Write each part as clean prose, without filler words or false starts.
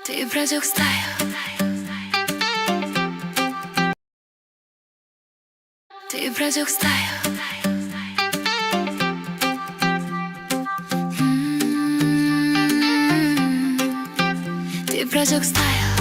Ты продюк стайл. Ты продюк стайл. Ты продюк стайл.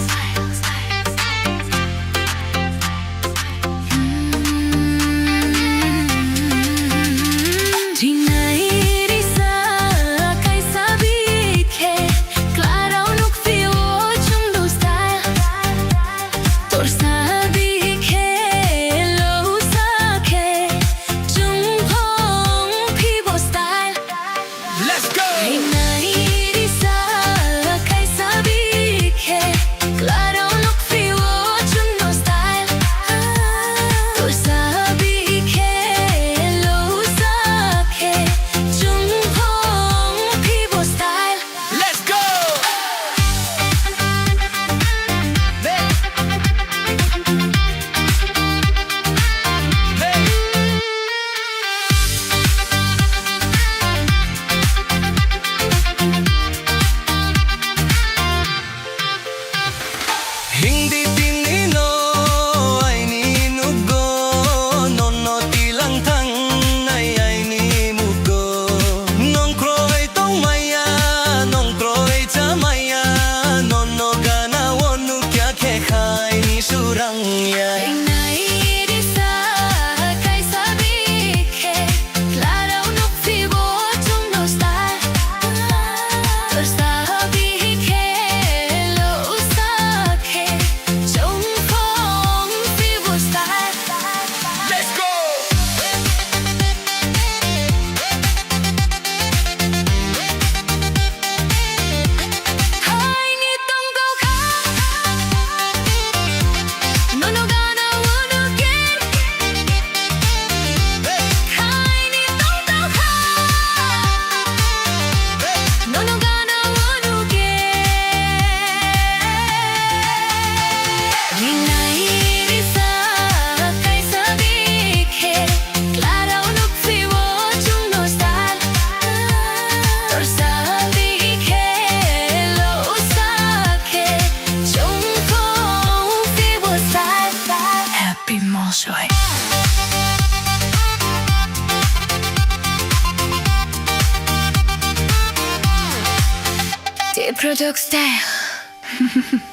Hindi tinino ay ninugo, nono tilang tang ay ni mugo. Nong kroay tong maya, nong kroay ta maya, nono gana wonu kya ke khai ni surang ya. Ты продюк стайл.